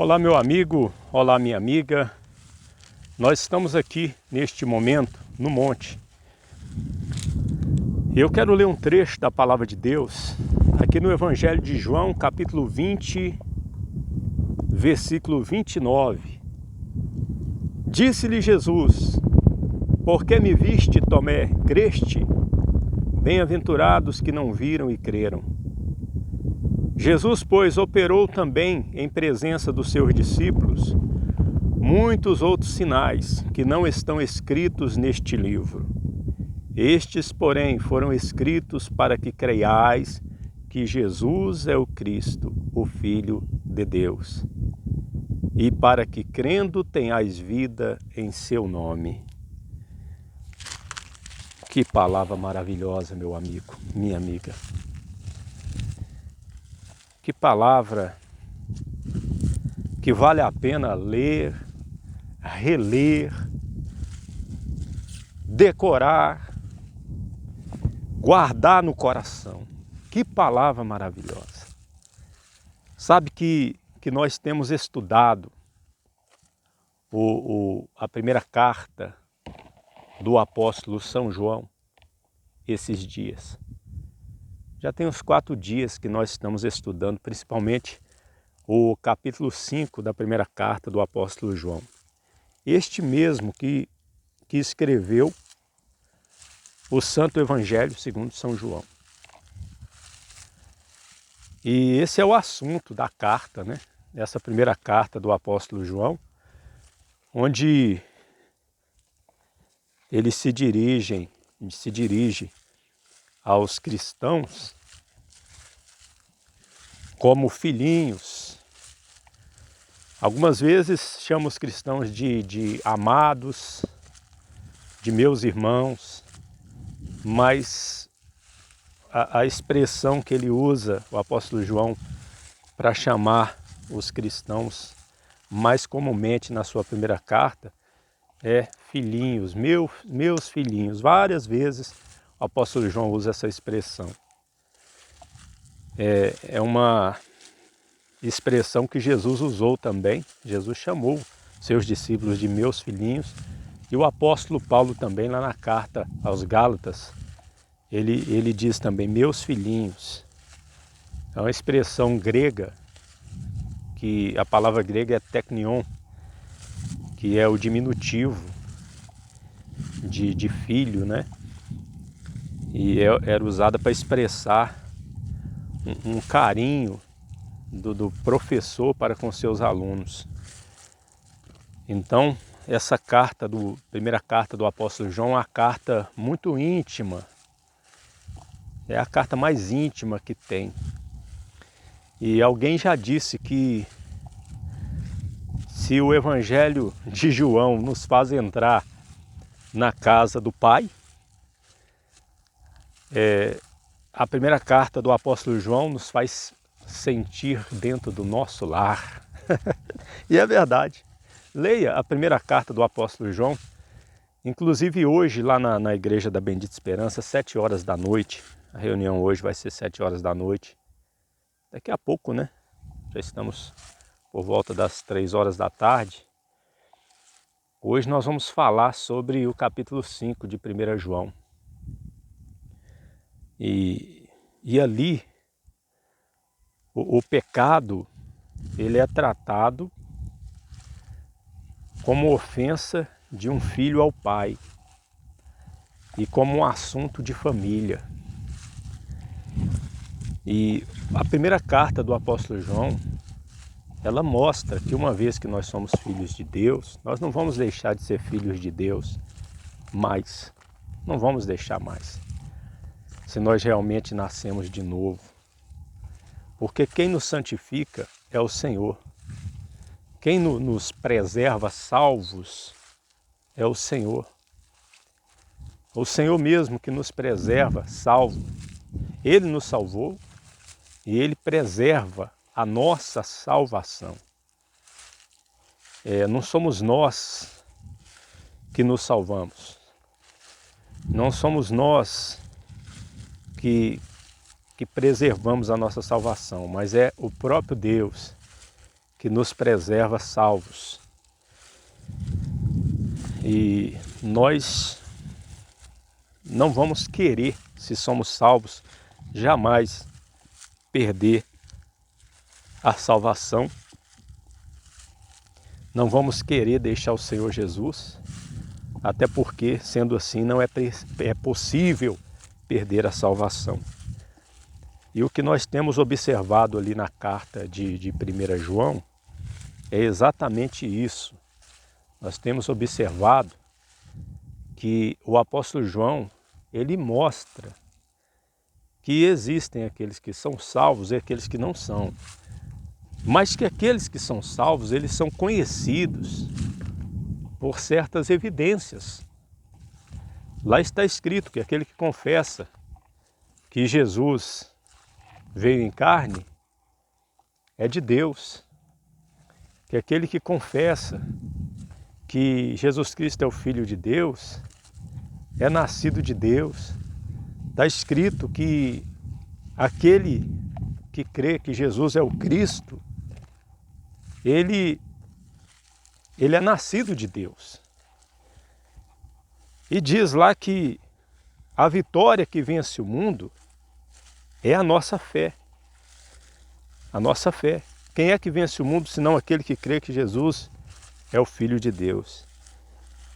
Olá, meu amigo, olá, minha amiga. Nós estamos aqui neste momento no monte. Eu quero ler um trecho da palavra de Deus aqui no Evangelho de João, capítulo 20, versículo 29. Disse-lhe Jesus: Por que me viste, Tomé, creste? Bem-aventurados que não viram e creram. Jesus, pois, operou também em presença dos seus discípulos muitos outros sinais que não estão escritos neste livro. Estes, porém, foram escritos para que creiais que Jesus é o Cristo, o Filho de Deus, e para que, crendo, tenhais vida em seu nome. Que palavra maravilhosa, meu amigo, minha amiga. Que palavra que vale a pena ler, reler, decorar, guardar no coração. Que palavra maravilhosa. Sabe que nós temos estudado a primeira carta do apóstolo São João esses dias. Já tem uns 4 dias que nós estamos estudando, principalmente o capítulo 5 da primeira carta do apóstolo João. Este mesmo que escreveu o Santo Evangelho segundo São João. E esse é o assunto da carta, né? Essa primeira carta do apóstolo João, onde ele se dirige aos cristãos como filhinhos. Algumas vezes chama os cristãos de amados, de meus irmãos, mas a expressão que ele usa, o apóstolo João, para chamar os cristãos mais comumente na sua primeira carta, é filhinhos, meus filhinhos. Várias vezes o apóstolo João usa essa expressão. É uma expressão que Jesus usou também. Jesus chamou seus discípulos de meus filhinhos. E o apóstolo Paulo também, lá na carta aos Gálatas, ele diz também, meus filhinhos. É uma expressão grega, que a palavra grega é teknion, que é o diminutivo de filho, né? E era usada para expressar um carinho do professor para com seus alunos. Então, essa primeira carta do apóstolo João é uma carta muito íntima. É a carta mais íntima que tem. E alguém já disse que se o Evangelho de João nos faz entrar na casa do Pai, a primeira carta do apóstolo João nos faz sentir dentro do nosso lar. E é verdade. Leia a primeira carta do apóstolo João. Inclusive hoje, lá na igreja da Bendita Esperança, 7 horas da noite. A reunião hoje vai ser 7 horas da noite. Daqui a pouco, né? Já estamos por volta das 3 horas da tarde. Hoje nós vamos falar sobre o capítulo 5 de 1 João. E ali, o pecado, ele é tratado como ofensa de um filho ao pai e como um assunto de família. E a primeira carta do apóstolo João, ela mostra que uma vez que nós somos filhos de Deus, nós não vamos deixar de ser filhos de Deus mais. Não vamos deixar mais. Se nós realmente nascemos de novo. Porque quem nos santifica é o Senhor. Quem nos preserva salvos é o Senhor. O Senhor mesmo que nos preserva salvo. Ele nos salvou e Ele preserva a nossa salvação. Não somos nós que nos salvamos. Não somos nós que preservamos a nossa salvação, mas é o próprio Deus que nos preserva salvos. E nós não vamos querer, se somos salvos, jamais perder a salvação. Não vamos querer deixar o Senhor Jesus, até porque, sendo assim, não é possível perder a salvação. E o que nós temos observado ali na carta de 1 João é exatamente isso. Nós temos observado que o apóstolo João, ele mostra que existem aqueles que são salvos e aqueles que não são. Mas que aqueles que são salvos, eles são conhecidos por certas evidências. Lá está escrito que aquele que confessa que Jesus veio em carne é de Deus. Que aquele que confessa que Jesus Cristo é o Filho de Deus é nascido de Deus. Está escrito que aquele que crê que Jesus é o Cristo, ele é nascido de Deus. E diz lá que a vitória que vence o mundo é a nossa fé. A nossa fé. Quem é que vence o mundo senão aquele que crê que Jesus é o Filho de Deus?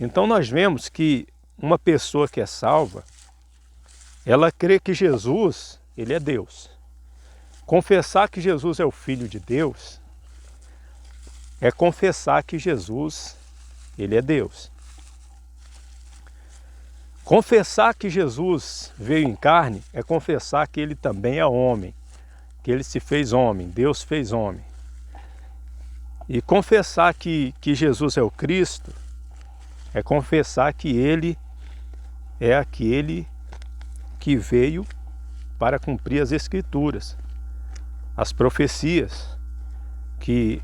Então nós vemos que uma pessoa que é salva, ela crê que Jesus, ele é Deus. Confessar que Jesus é o Filho de Deus é confessar que Jesus, ele é Deus. Confessar que Jesus veio em carne é confessar que ele também é homem, que ele se fez homem, Deus fez homem. E confessar que Jesus é o Cristo é confessar que ele é aquele que veio para cumprir as Escrituras, as profecias, que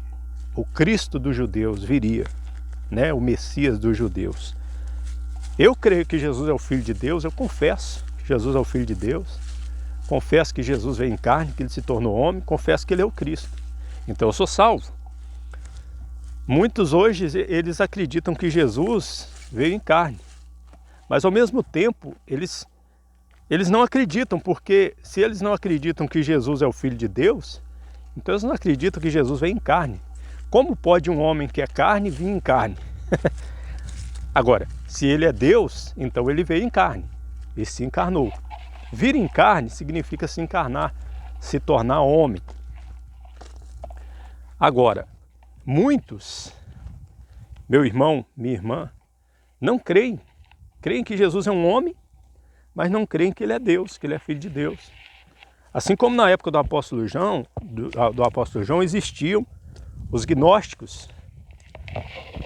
o Cristo dos judeus viria, né? O Messias dos judeus. Eu creio que Jesus é o Filho de Deus, eu confesso que Jesus é o Filho de Deus, confesso que Jesus veio em carne, que ele se tornou homem, confesso que ele é o Cristo. Então eu sou salvo. Muitos hoje, eles acreditam que Jesus veio em carne, mas ao mesmo tempo, eles não acreditam, porque se eles não acreditam que Jesus é o Filho de Deus, então eles não acreditam que Jesus veio em carne. Como pode um homem que é carne vir em carne? Agora, se ele é Deus, então ele veio em carne e se encarnou. Vir em carne significa se encarnar, se tornar homem. Agora, muitos, meu irmão, minha irmã, não creem. Creem que Jesus é um homem, mas não creem que ele é Deus, que ele é Filho de Deus. Assim como na época do apóstolo João, existiam os gnósticos,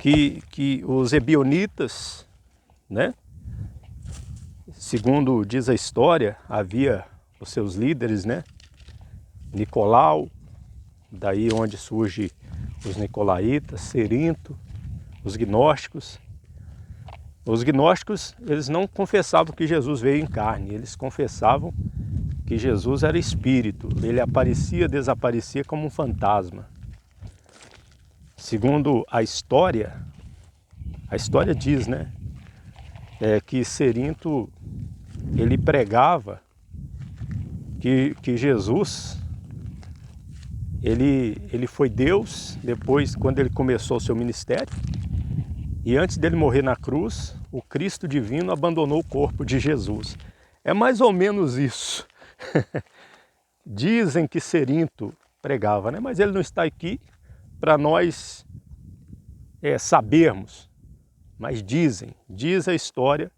que os ebionitas, né? Segundo diz a história, havia os seus líderes, né? Nicolau, daí onde surge os nicolaítas, Cerinto, os gnósticos. Os gnósticos, eles não confessavam que Jesus veio em carne, eles confessavam que Jesus era espírito, ele aparecia, desaparecia como um fantasma. Segundo a história diz, né, que Cerinto, ele pregava que Jesus, ele foi Deus, depois quando ele começou o seu ministério, e antes dele morrer na cruz, o Cristo divino abandonou o corpo de Jesus. É mais ou menos isso. Dizem que Cerinto pregava, né? Mas ele não está aqui para nós sabermos. Mas diz a história.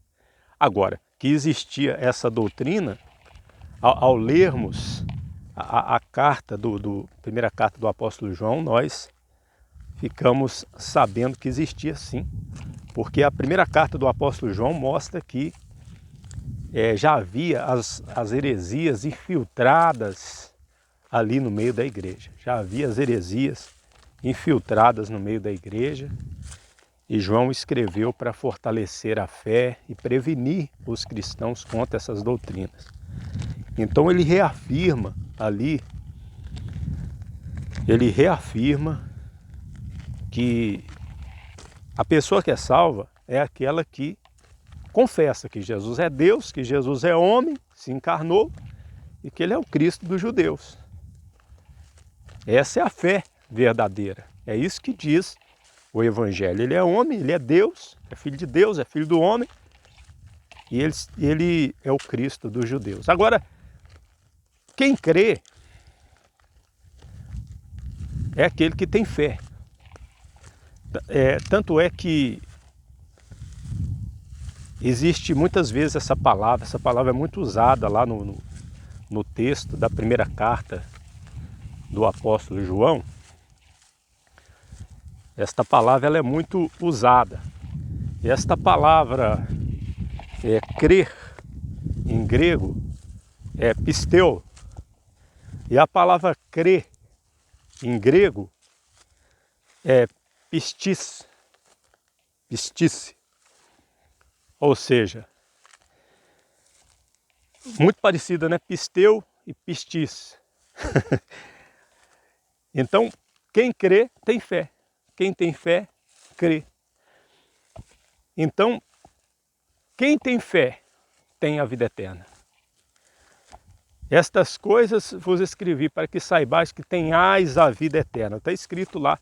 Agora, que existia essa doutrina, ao lermos a carta primeira carta do apóstolo João, nós ficamos sabendo que existia sim. Porque a primeira carta do apóstolo João mostra que já havia as heresias infiltradas ali no meio da igreja. Já havia as heresias infiltradas no meio da igreja. E João escreveu para fortalecer a fé e prevenir os cristãos contra essas doutrinas. Então ele reafirma ali, que a pessoa que é salva é aquela que confessa que Jesus é Deus, que Jesus é homem, se encarnou e que ele é o Cristo dos judeus. Essa é a fé verdadeira. É isso que diz o Evangelho. Ele é homem, ele é Deus, é filho de Deus, é filho do homem e ele é o Cristo dos judeus. Agora, quem crê é aquele que tem fé. Tanto é que existe muitas vezes essa palavra é muito usada lá no texto da primeira carta do apóstolo João. Esta palavra ela é muito usada. Esta palavra crer, em grego, é pisteu. E a palavra crer, em grego, é pistis, pistice. Ou seja, muito parecida, né? Pisteu e pistis. Então, quem crê tem fé. Quem tem fé, crê. Então, quem tem fé tem a vida eterna. Estas coisas vos escrevi para que saibais que tenhais a vida eterna. Está escrito lá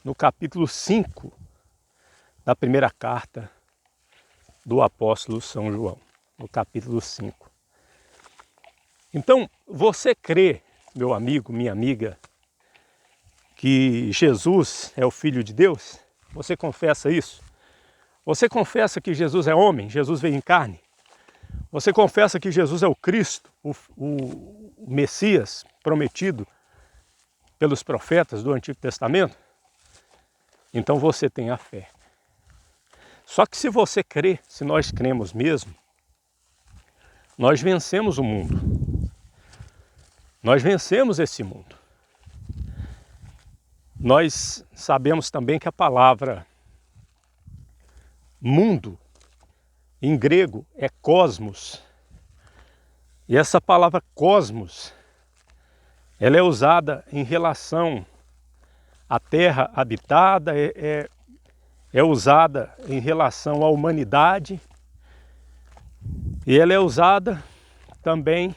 no capítulo 5 da primeira carta do apóstolo São João, no capítulo 5. Então, você crê, meu amigo, minha amiga, que Jesus é o Filho de Deus? Você confessa isso? Você confessa que Jesus é homem, Jesus veio em carne? Você confessa que Jesus é o Cristo, o Messias prometido pelos profetas do Antigo Testamento? Então você tem a fé. Só que se você crê, se nós cremos mesmo, nós vencemos o mundo. Nós vencemos esse mundo. Nós sabemos também que a palavra mundo, em grego, é cosmos. E essa palavra cosmos, ela é usada em relação à terra habitada, é usada em relação à humanidade, e ela é usada também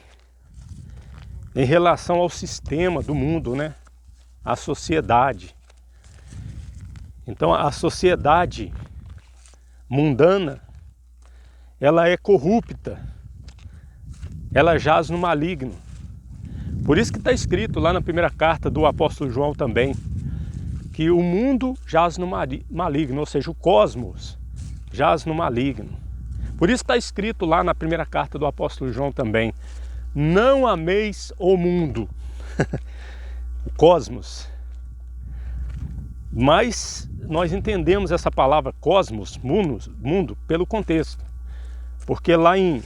em relação ao sistema do mundo, né? A sociedade. Então a sociedade mundana, ela é corrupta, ela jaz no maligno. Por isso que está escrito lá na primeira carta do apóstolo João também, que o mundo jaz no maligno, ou seja, o cosmos jaz no maligno. Por isso está escrito lá na primeira carta do apóstolo João também, não ameis o mundo, o cosmos. Mas nós entendemos essa palavra cosmos, mundo, pelo contexto. Porque lá em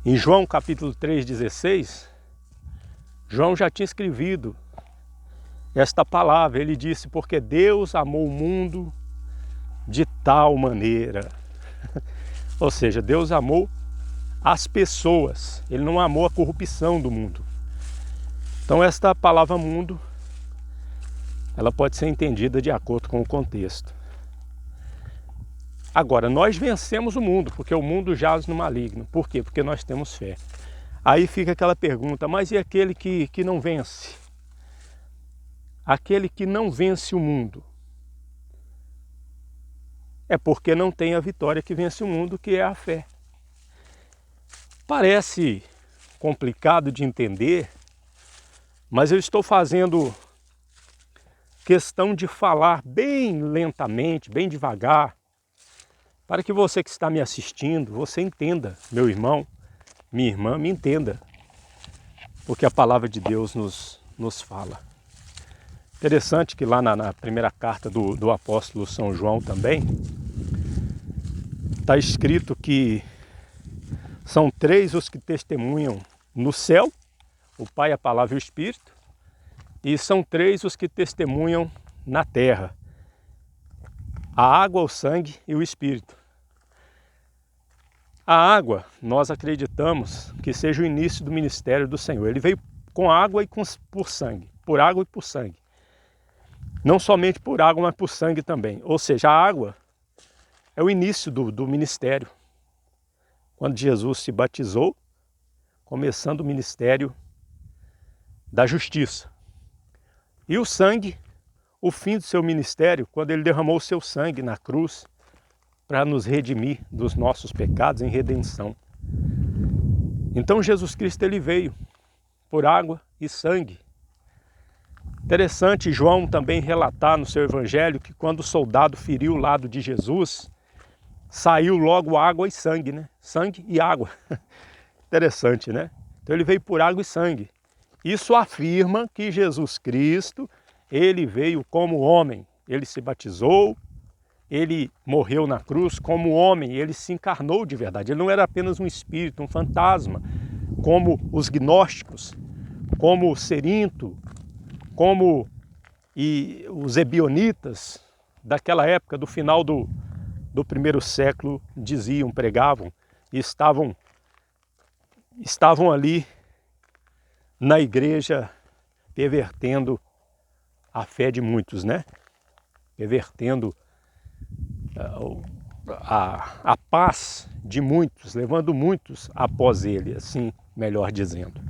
João capítulo 3,16, João já tinha escrevido esta palavra. Ele disse, porque Deus amou o mundo de tal maneira. Ou seja, Deus amou as pessoas, ele não amou a corrupção do mundo. Então esta palavra mundo, ela pode ser entendida de acordo com o contexto. Agora, nós vencemos o mundo, porque o mundo jaz no maligno. Por quê? Porque nós temos fé. Aí fica aquela pergunta, mas e aquele que não vence? Aquele que não vence o mundo? É porque não tem a vitória que vence o mundo, que é a fé. Parece complicado de entender, mas eu estou fazendo questão de falar bem lentamente, bem devagar, para que você que está me assistindo, você entenda, meu irmão, minha irmã, me entenda, porque a palavra de Deus nos fala. Interessante que lá na primeira carta do apóstolo São João também, está escrito que são 3 os que testemunham no céu, o Pai, a Palavra e o Espírito, e são 3 os que testemunham na terra, a água, o sangue e o Espírito. A água, nós acreditamos que seja o início do ministério do Senhor. Ele veio com água e por sangue, por água e por sangue. Não somente por água, mas por sangue também. Ou seja, a água é o início do ministério. Quando Jesus se batizou, começando o ministério da justiça. E o sangue, o fim do seu ministério, quando ele derramou o seu sangue na cruz para nos redimir dos nossos pecados em redenção. Então Jesus Cristo ele veio por água e sangue. Interessante João também relatar no seu evangelho que quando o soldado feriu o lado de Jesus, saiu logo água e sangue, né? Sangue e água. Interessante, né? Então ele veio por água e sangue. Isso afirma que Jesus Cristo, ele veio como homem. Ele se batizou, ele morreu na cruz como homem, ele se encarnou de verdade. Ele não era apenas um espírito, um fantasma, como os gnósticos, como Cerinto, como os ebionitas daquela época, do final do primeiro século, diziam, pregavam, e estavam ali na igreja pervertendo a fé de muitos, né? Pervertendo a paz de muitos, levando muitos após ele, assim, melhor dizendo.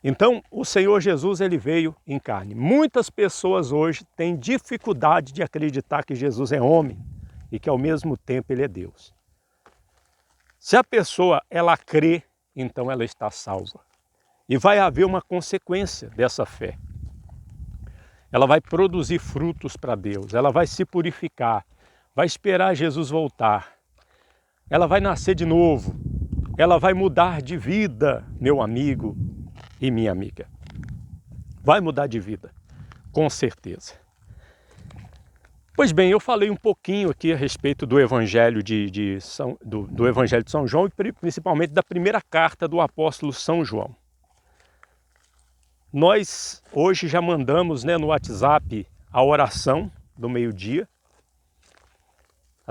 Então, o Senhor Jesus, ele veio em carne. Muitas pessoas hoje têm dificuldade de acreditar que Jesus é homem e que ao mesmo tempo ele é Deus. Se a pessoa, ela crê, então ela está salva. E vai haver uma consequência dessa fé. Ela vai produzir frutos para Deus, ela vai se purificar, vai esperar Jesus voltar. Ela vai nascer de novo, ela vai mudar de vida, meu amigo e minha amiga. Vai mudar de vida, com certeza. Pois bem, eu falei um pouquinho aqui a respeito do Evangelho do Evangelho de São João e principalmente da primeira carta do apóstolo São João. Nós hoje já mandamos, né, no WhatsApp a oração do meio-dia,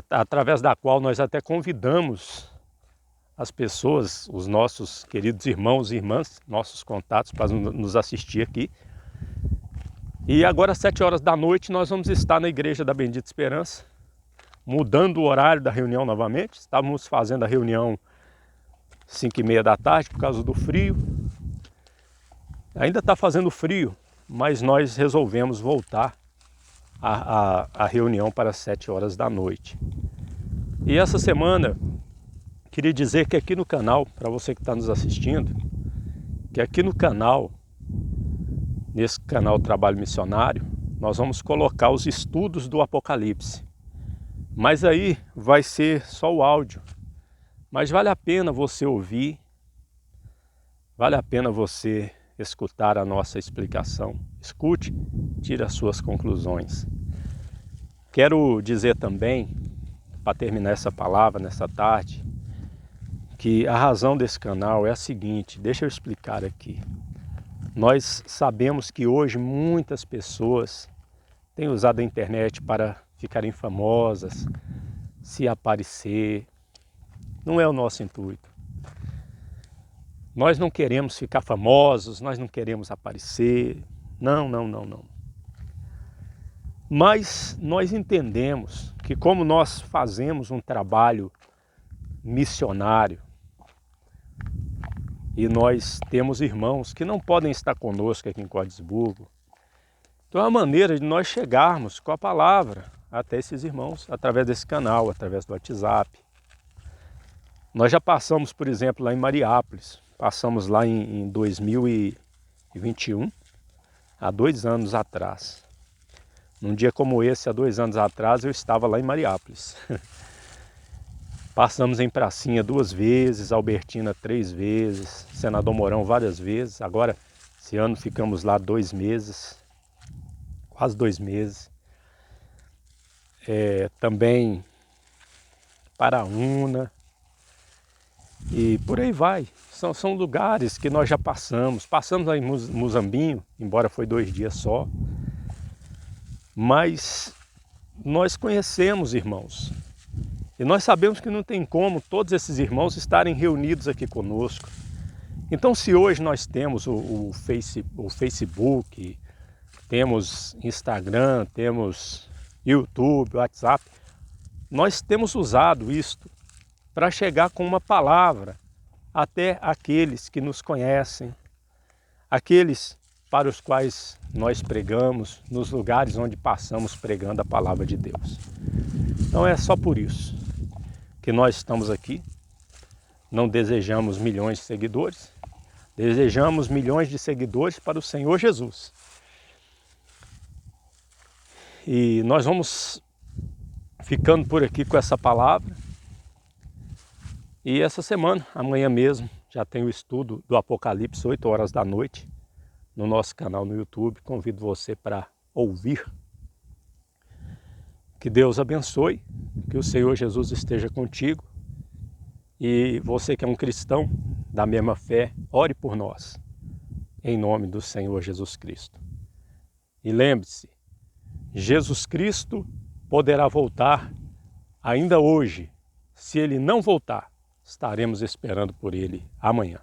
através da qual nós até convidamos as pessoas, os nossos queridos irmãos e irmãs, nossos contatos para nos assistir aqui. E agora às 7 horas da noite nós vamos estar na Igreja da Bendita Esperança, mudando o horário da reunião novamente. Estávamos fazendo a reunião 5h30 da tarde por causa do frio. Ainda está fazendo frio, mas nós resolvemos voltar a reunião para as 7 horas da noite. E essa semana, queria dizer que aqui no canal, para você que está nos assistindo, que aqui no canal, nesse canal Trabalho Missionário, nós vamos colocar os estudos do Apocalipse. Mas aí vai ser só o áudio. Mas vale a pena você ouvir, vale a pena você escutar a nossa explicação. Escute, tire as suas conclusões. Quero dizer também, para terminar essa palavra nessa tarde, que a razão desse canal é a seguinte, deixa eu explicar aqui. Nós sabemos que hoje muitas pessoas têm usado a internet para ficarem famosas, se aparecer. Não é o nosso intuito. Nós não queremos ficar famosos, nós não queremos aparecer. Não. Mas nós entendemos que como nós fazemos um trabalho missionário e nós temos irmãos que não podem estar conosco aqui em Cordisburgo, então é uma maneira de nós chegarmos com a palavra até esses irmãos, através desse canal, através do WhatsApp. Nós já passamos, por exemplo, lá em Mariápolis, passamos lá em 2021, há 2 anos atrás. Num dia como esse, há 2 anos atrás, eu estava lá em Mariápolis. Passamos em Pracinha 2 vezes, Albertina 3 vezes, Senador Mourão várias vezes. Agora, esse ano, ficamos lá 2 meses, quase 2 meses. Também Paraúna e por aí vai. São lugares que nós já passamos. Passamos lá em Muzambinho, embora foi 2 dias só. Mas nós conhecemos irmãos. E nós sabemos que não tem como todos esses irmãos estarem reunidos aqui conosco. Então, se hoje nós temos o Facebook, temos Instagram, temos YouTube, WhatsApp. Nós temos usado isto para chegar com uma palavra até aqueles que nos conhecem, aqueles para os quais nós pregamos, nos lugares onde passamos pregando a palavra de Deus. Então é só por isso que nós estamos aqui. Não desejamos milhões de seguidores, desejamos milhões de seguidores para o Senhor Jesus. E nós vamos ficando por aqui com essa palavra. E essa semana, amanhã mesmo, já tem o estudo do Apocalipse, 8 horas da noite, no nosso canal no YouTube. Convido você para ouvir. Que Deus abençoe, que o Senhor Jesus esteja contigo. E você que é um cristão da mesma fé, ore por nós, em nome do Senhor Jesus Cristo. E lembre-se, Jesus Cristo poderá voltar ainda hoje. Se Ele não voltar, estaremos esperando por Ele amanhã.